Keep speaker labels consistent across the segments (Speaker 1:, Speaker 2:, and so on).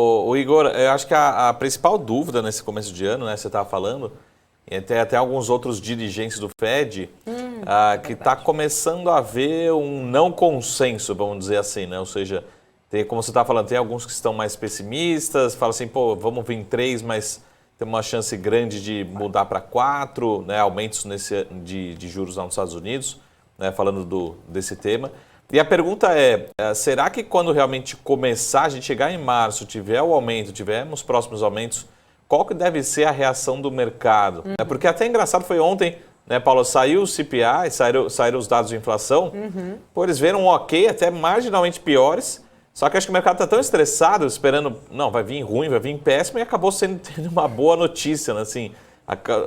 Speaker 1: O Igor, eu acho que a principal dúvida nesse começo de ano, né, você estava falando, e tem até alguns outros dirigentes do Fed, que está
Speaker 2: Verdade.
Speaker 1: começando a haver um não consenso, vamos dizer assim, né? Ou seja, tem, como você está falando, tem alguns que estão mais pessimistas, falam assim, pô, vamos vir em 3, mas tem uma chance grande de mudar para 4, né? Aumentos de juros lá nos Estados Unidos, né? Falando desse tema. E a pergunta será que quando realmente começar, a gente chegar em março, tiver o aumento, tivermos próximos aumentos, qual que deve ser a reação do mercado? Porque até engraçado foi ontem, né, Paulo, saiu o CPI, saíram os dados de inflação, pô, eles viram um ok, até marginalmente piores, só que acho que o mercado está tão estressado, esperando, não, vai vir ruim, vai vir péssimo, e acabou tendo uma boa notícia, né, assim,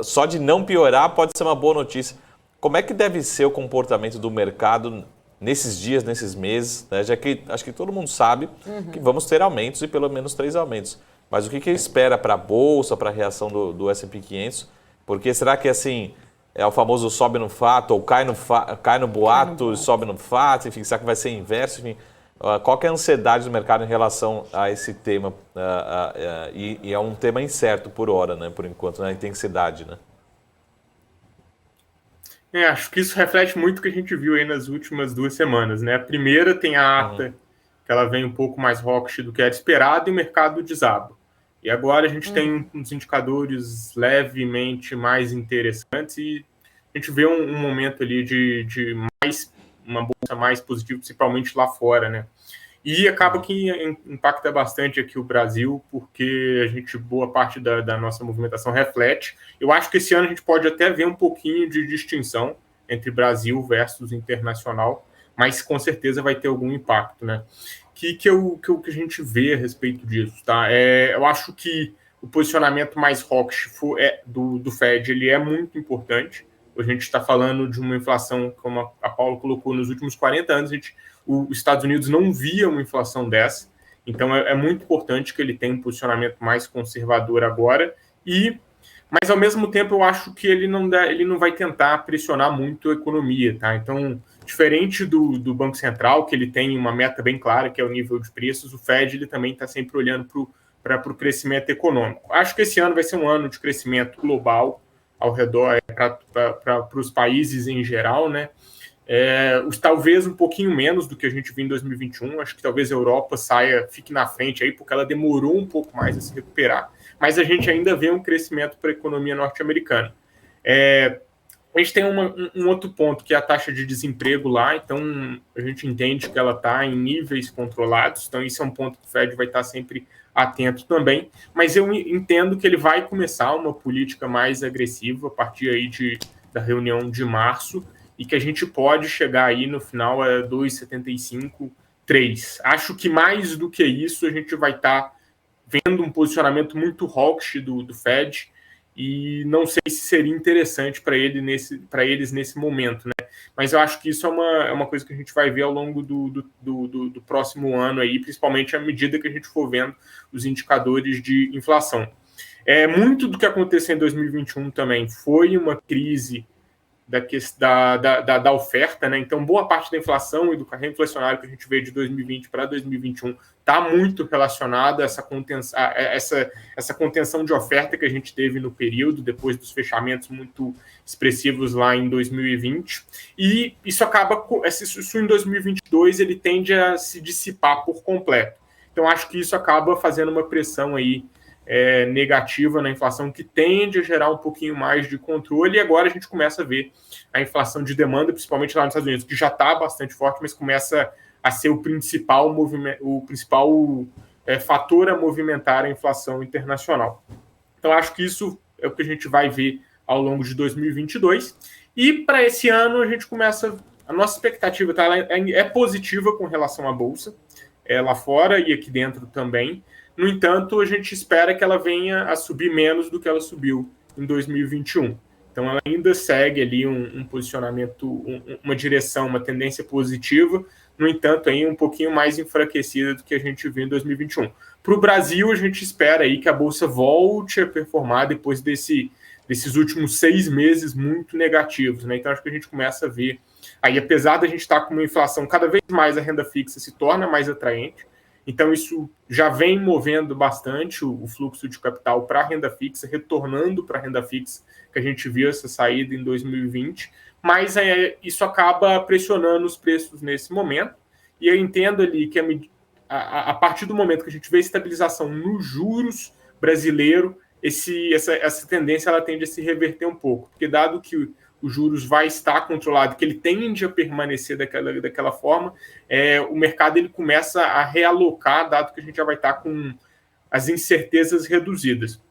Speaker 1: só de não piorar pode ser uma boa notícia. Como é que deve ser o comportamento do mercado nesses dias, nesses meses, né? Já que acho que todo mundo sabe que vamos ter aumentos e pelo menos 3 aumentos. Mas o que espera para a Bolsa, para a reação do S&P 500? Porque será que assim é o famoso sobe no fato ou cai no
Speaker 2: Cai no
Speaker 1: boato e
Speaker 2: boato.
Speaker 1: sobe no fato? Enfim, será que vai ser inverso? Enfim, qual que é a ansiedade do mercado em relação a esse tema? E é um tema incerto por hora, né? Por enquanto, na intensidade, né?
Speaker 3: Acho que isso reflete muito o que a gente viu aí nas últimas 2 semanas, né? A primeira tem a
Speaker 1: Uhum.
Speaker 3: ata, que ela vem um pouco mais hawkish do que era esperado, e o mercado desaba. E agora a gente tem uns indicadores levemente mais interessantes e a gente vê um momento ali de uma bolsa mais positiva, principalmente lá fora, né? E acaba que impacta bastante aqui o Brasil, porque boa parte da nossa movimentação reflete. Eu acho que esse ano a gente pode até ver um pouquinho de distinção entre Brasil versus internacional, mas com certeza vai ter algum impacto, né? Que a gente vê a respeito disso, tá? Eu acho que o posicionamento mais hawkish do Fed ele é muito importante. A gente está falando de uma inflação, como a Paula colocou, nos últimos 40 anos, os Estados Unidos não via uma inflação dessa. Então, é muito importante que ele tenha um posicionamento mais conservador agora. Mas, ao mesmo tempo, eu acho que ele não vai tentar pressionar muito a economia. Tá? Então, diferente do Banco Central, que ele tem uma meta bem clara, que é o nível de preços, o Fed ele também está sempre olhando para o crescimento econômico. Acho que esse ano vai ser um ano de crescimento global ao redor, para os países em geral, né? Talvez um pouquinho menos do que a gente viu em 2021. Acho que talvez a Europa fique na frente aí, porque ela demorou um pouco mais a se recuperar. Mas a gente ainda vê um crescimento para a economia norte-americana. A gente tem um outro ponto, que é a taxa de desemprego lá. Então, a gente entende que ela está em níveis controlados. Então, isso é um ponto que o Fed vai estar sempre atento também. Mas eu entendo que ele vai começar uma política mais agressiva a partir aí da reunião de março, e que a gente pode chegar aí no final a 2,75, 3. Acho que mais do que isso, a gente vai estar vendo um posicionamento muito hawkish do Fed, e não sei se seria interessante para eles nesse momento, né? Mas eu acho que isso é uma coisa que a gente vai ver ao longo do próximo ano aí, principalmente à medida que a gente for vendo os indicadores de inflação. Muito do que aconteceu em 2021 também foi uma crise da oferta, né? Então, boa parte da inflação e do carrego inflacionário que a gente vê de 2020 para 2021 está muito relacionada a essa contenção de oferta que a gente teve no período, depois dos fechamentos muito expressivos lá em 2020. E isso em 2022 ele tende a se dissipar por completo. Então, acho que isso acaba fazendo uma pressão aí negativa na inflação, que tende a gerar um pouquinho mais de controle, e agora a gente começa a ver a inflação de demanda, principalmente lá nos Estados Unidos, que já está bastante forte, mas começa a ser o principal fator a movimentar a inflação internacional. Então, acho que isso é o que a gente vai ver ao longo de 2022. E para esse ano, a gente começa. A nossa expectativa é positiva com relação à Bolsa, lá fora e aqui dentro também. No entanto, a gente espera que ela venha a subir menos do que ela subiu em 2021. Então, ela ainda segue ali um posicionamento, uma direção, uma tendência positiva, no entanto, aí um pouquinho mais enfraquecida do que a gente viu em 2021. Para o Brasil, a gente espera aí que a Bolsa volte a performar depois desses últimos 6 meses muito negativos, né? Então, acho que a gente começa a ver, aí apesar da gente estar com uma inflação, cada vez mais a renda fixa se torna mais atraente. Então, isso já vem movendo bastante o fluxo de capital para a renda fixa, retornando para a renda fixa, que a gente viu essa saída em 2020, mas isso acaba pressionando os preços nesse momento. E eu entendo ali que a partir do momento que a gente vê estabilização nos juros brasileiro, essa tendência ela tende a se reverter um pouco, porque dado que os juros vai estar controlado, que ele tende a permanecer daquela forma, o mercado ele começa a realocar, dado que a gente já vai estar com as incertezas reduzidas.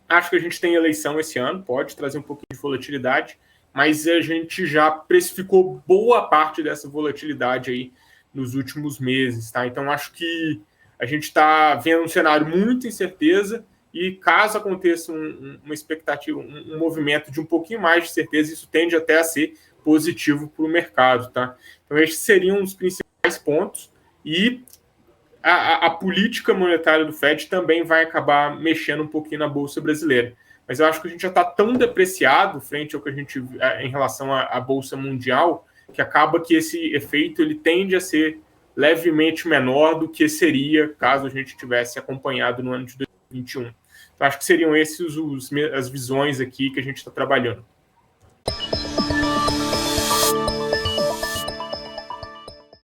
Speaker 3: Acho que a gente tem eleição esse ano, pode trazer um pouquinho de volatilidade, mas a gente já precificou boa parte dessa volatilidade aí nos últimos meses, tá? Então, acho que a gente está vendo um cenário muito incerteza e caso aconteça uma expectativa, um movimento de um pouquinho mais de certeza, isso tende até a ser positivo para o mercado, tá? Então, esses seriam os principais pontos e a política monetária do Fed também vai acabar mexendo um pouquinho na Bolsa brasileira. Mas eu acho que a gente já está tão depreciado frente ao que a gente em relação à Bolsa Mundial, que acaba que esse efeito ele tende a ser levemente menor do que seria caso a gente tivesse acompanhado no ano de 2021. Então, acho que seriam esses as visões aqui que a gente está trabalhando.